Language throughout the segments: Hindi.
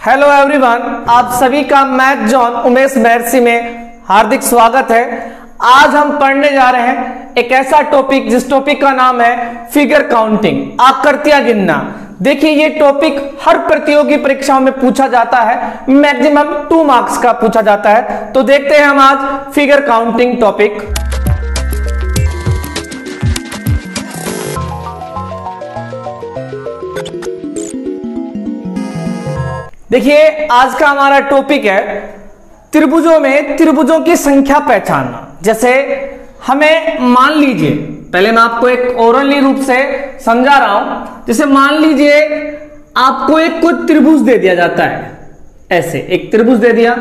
हेलो एवरीवन, आप सभी का मैथ जॉन उमेश महर्षि में हार्दिक स्वागत है। आज हम पढ़ने जा रहे हैं एक ऐसा टॉपिक जिस टॉपिक का नाम है फिगर काउंटिंग, आकृतियां गिनना। देखिए, ये टॉपिक हर प्रतियोगी परीक्षाओं में पूछा जाता है, मैक्सिमम 2 मार्क्स का पूछा जाता है। तो देखते हैं हम आज फिगर काउंटिंग टॉपिक। देखिए, आज का हमारा टॉपिक है त्रिभुजों में त्रिभुजों की संख्या पहचानना। जैसे हमें मान लीजिए, पहले मैं आपको एक ओरली रूप से समझा रहा हूं। जैसे मान लीजिए आपको एक कोई त्रिभुज दे दिया जाता है, ऐसे एक त्रिभुज दे दिया,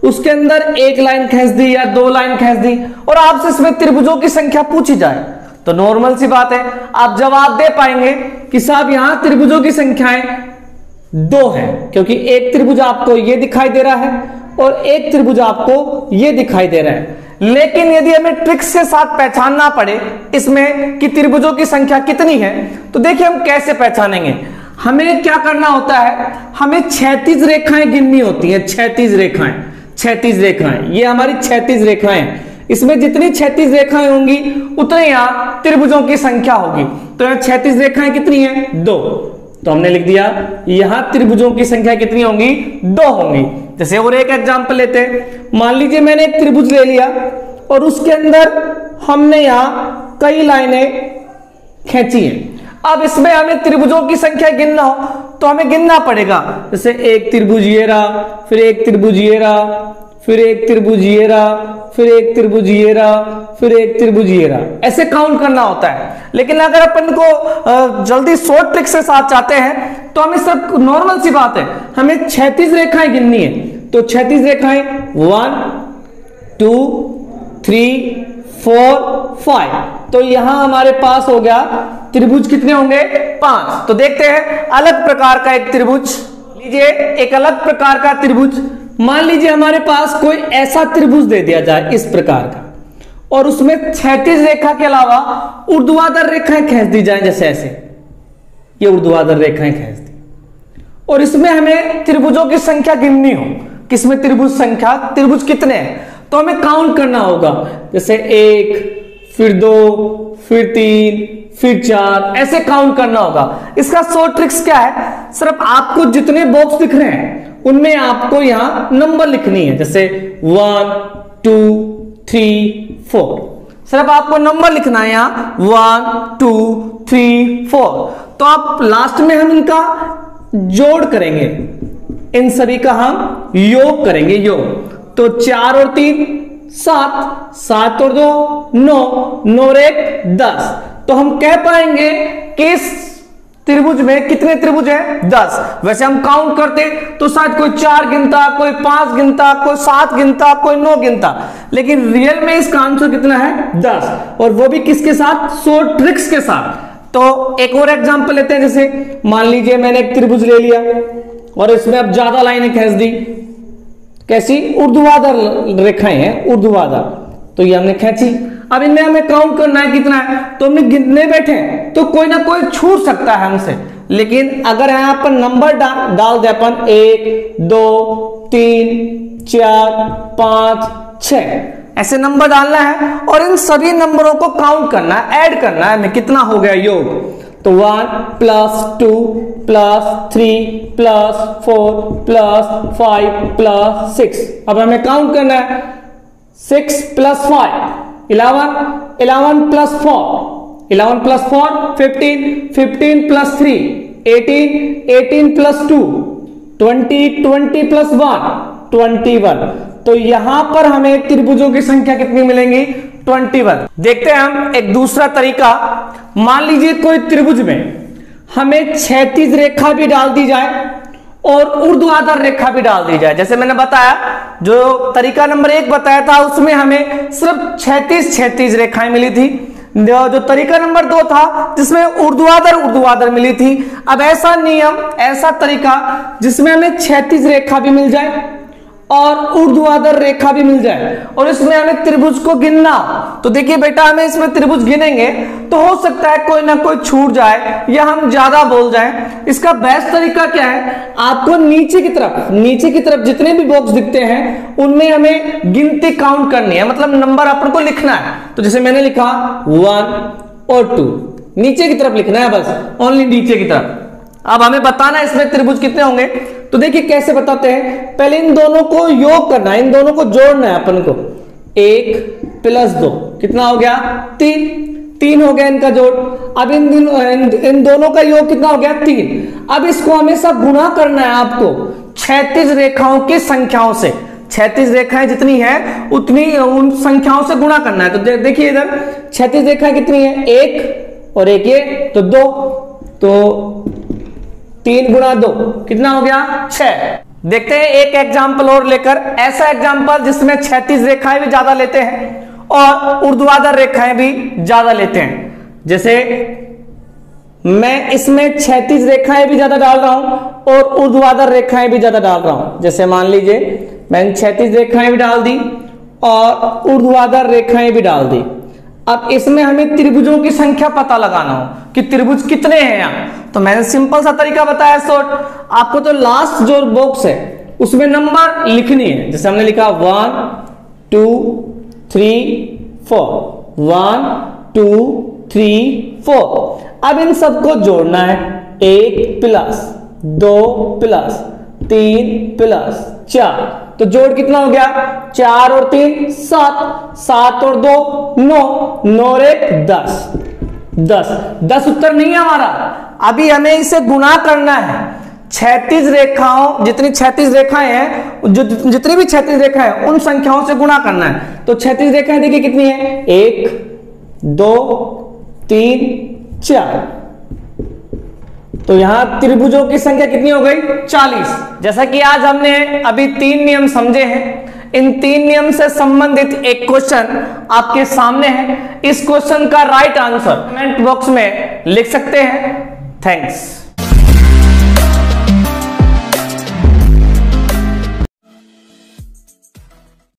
उसके अंदर एक लाइन खींच दी या 2 लाइन खींच दी और आपसे इसमें त्रिभुजों की संख्या पूछी जाए तो नॉर्मल सी बात है, आप जवाब दे पाएंगे कि साहब यहां त्रिभुजों की संख्याएं 2 है, क्योंकि एक त्रिभुज आपको ये दिखाई दे रहा है और एक त्रिभुज आपको ये दिखाई दे रहा है। लेकिन यदि हमें ट्रिक्स के साथ पहचानना पड़े इसमें कि त्रिभुजों की संख्या कितनी है, तो देखिए हम कैसे पहचानेंगे। हमें क्या करना होता है, हमें क्षैतिज रेखाएं गिननी होती हैं। क्षैतिज रेखाएं ये हमारी क्षैतिज रेखाएं, इसमें जितनी क्षैतिज रेखाएं होंगी उतने यहां त्रिभुजों की संख्या होगी। तो यहां क्षैतिज रेखाएं कितनी है? 2। तो हमने लिख दिया यहां त्रिभुजों की संख्या कितनी होंगी? 2 होंगी। जैसे और एक एग्जांपल लेते हैं, मान लीजिए मैंने एक त्रिभुज ले लिया और उसके अंदर हमने यहां कई लाइनें खींची हैं। अब इसमें हमें त्रिभुजों की संख्या गिनना हो तो हमें गिनना पड़ेगा। जैसे एक त्रिभुज ये रहा, फिर एक त्रिभुज ये रहा, फिर एक त्रिभुज ये रहा, फिर एक त्रिभुज ये रहा, फिर एक त्रिभुज ये रहा, ऐसे काउंट करना होता है। लेकिन अगर अपन को जल्दी शॉर्ट ट्रिक से साथ चाहते हैं तो हमें सब नॉर्मल सी बात है, हमें क्षैतिज रेखाएं गिननी है। तो क्षैतिज रेखाएं 1 2 3 4 5, तो यहां हमारे पास हो गया त्रिभुज कितने होंगे? 5। तो देखते हैं अलग प्रकार का एक त्रिभुज लीजिए, एक अलग प्रकार का त्रिभुज। मान लीजिए हमारे पास कोई ऐसा त्रिभुज दे दिया जाए इस प्रकार का, और उसमें क्षैतिज रेखा के अलावा ऊर्ध्वाधर रेखाएं खींच दी जाए, जैसे ऐसे ये ऊर्ध्वाधर रेखाएं खींच दी, और इसमें हमें त्रिभुजों की संख्या गिननी हो। किसमें त्रिभुज संख्या, त्रिभुज कितने हैं, तो हमें काउंट करना होगा। जैसे 1, फिर 2, फिर 3, फिर 4, ऐसे काउंट करना होगा। इसका शॉर्ट ट्रिक्स क्या है, सिर्फ आपको जितने बॉक्स दिख रहे हैं उनमें आपको यहां नंबर लिखनी है। जैसे 1 2 3 4, सिर्फ आपको नंबर लिखना है यहां 1 2 3 4। तो आप लास्ट में हम इनका जोड़ करेंगे, इन सभी का हम योग करेंगे, योग। तो 4 और 3 7, 7 और 2 9, 9 और 1 10। तो हम कह पाएंगे कि इस त्रिभुज में कितने त्रिभुज है? 10। वैसे हम काउंट करते तो शायद कोई 4 गिनता, कोई 5 गिनता, कोई 7 गिनता, कोई 9 गिनता, लेकिन रियल में इसका आंसर कितना है? 10। और वो भी किसके साथ? शॉर्ट ट्रिक्स के साथ। तो एक और एग्जांपल लेते हैं। जैसे मान लीजिए मैंने एक त्रिभुज ले लिया और इसमें अब ज्यादा लाइनें खींच दी। कैसी? ऊर्ध्वाधर रेखाएं हैं, ऊर्ध्वाधर, तो ये हमने खींची। अब इनमें हमें काउंट करना है कितना है, तो हमने गिनने बैठे तो कोई ना कोई छूट सकता है हमसे। लेकिन अगर यहां पर नंबर डाल दे अपन 1 2 3 4 5 6, ऐसे नंबर डालना है और इन सभी नंबरों को काउंट करना है, ऐड करना है हमें, कितना हो गया योग। तो 1 + 2 + 3 + 4 + 5 + 6। अब हमें काउंट करना है 6 + 5 11, 11 + 4 11 + 4 15, 15 + 3 18, 18 + 2 20, 20 + 1 21। तो यहां पर हमें त्रिभुजों की संख्या कितनी मिलेंगी? 21। देखते हैं हम एक दूसरा तरीका। मान लीजिए कोई त्रिभुज में हमें क्षैतिज रेखा भी डाल दी जाए और ऊर्ध्वाधर रेखा भी डाल दी जाए। जैसे मैंने बताया, जो तरीका नंबर 1 बताया था उसमें हमें सिर्फ क्षैतिज रेखाएं मिली थी। जो तरीका नंबर 2 था जिसमें ऊर्ध्वाधर मिली थी। अब ऐसा नियम, ऐसा तरीका जिसमें हमें क्षैतिज रेखा भी मिल जाए और ऊर्ध्वाधर रेखा भी मिल जाए और इसमें हमें त्रिभुज को गिनना, तो देखिए बेटा हमें इसमें त्रिभुज गिनेंगे तो हो सकता है कोई ना कोई छूट जाए या हम ज्यादा बोल जाएं। इसका बेस्ट तरीका क्या है, आपको नीचे की तरफ जितने भी बॉक्स दिखते हैं उनमें हमें गिनती काउंट करनी है, मतलब नंबर अपन को लिखना है। तो जैसे मैंने लिखा 1 और 2, नीचे की तरफ लिखना है बस, ओनली नीचे की तरफ। अब हमें बताना है इसमें त्रिभुज कितने होंगे, तो देखिए कैसे बताते हैं। पहले इन दोनों को योग करना है, इन दोनों को जोड़ना है अपन को। 1 + 2 कितना हो गया, 3 हो गया इनका जोड़। अब इन दोनों का योग कितना हो गया, 3। अब इसको हमेशा गुणा करना है आपको 36 रेखाओं की संख्याओं से। 36 रेखाएं जितनी है उतनी उन संख्याओं से गुणा करना है। तो देखिए इधर 36 रेखाएं कितनी है, 1 और 1 ये तो 2, तो 3 × 2 कितना हो गया, 6। देखते हैं एक एग्जाम्पल और लेकर, ऐसा एग्जाम्पल जिसमें 36 रेखाएं भी ज्यादा लेते हैं और ऊर्ध्वाधर रेखाएं भी ज्यादा लेते हैं। जैसे मैं इसमें 36 रेखाएं भी ज्यादा डाल रहा हूं और ऊर्ध्वाधर रेखाएं भी ज्यादा डाल रहा हूं। जैसे मान लीजिए मैंने 36 रेखाएं भी डाल दी और ऊर्ध्वाधर रेखाएं भी डाल दी। अब इसमें हमें त्रिभुजों की संख्या पता लगाना हो कि त्रिभुज कितने हैं यहाँ, तो मैंने सिंपल सा तरीका बताया शॉर्ट। आपको तो लास्ट जो बॉक्स है उसमें नंबर लिखनी है। जैसे हमने लिखा 1 2 3 4, 1 2 3 4। अब इन सबको जोड़ना है, 1 + 2 + 3 + 4, तो जोड़ कितना हो गया, 4 और 3 7, 7 और 2 9, 9 और 1 10 उत्तर नहीं है हमारा। अभी हमें इसे गुणा करना है 36 रेखाओं, जितनी 36 रेखाएं हैं, जितनी भी 36 रेखाएं हैं उन संख्याओं से गुणा करना है। तो 36 रेखाएं देखिए कितनी है, 1 2 3 4, तो यहां त्रिभुजों की संख्या कितनी हो गई, 40। जैसा कि आज हमने अभी 3 नियम समझे हैं, इन 3 नियम से संबंधित एक क्वेश्चन आपके सामने है। इस क्वेश्चन का राइट आंसर कमेंट बॉक्स में लिख सकते हैं। थैंक्स।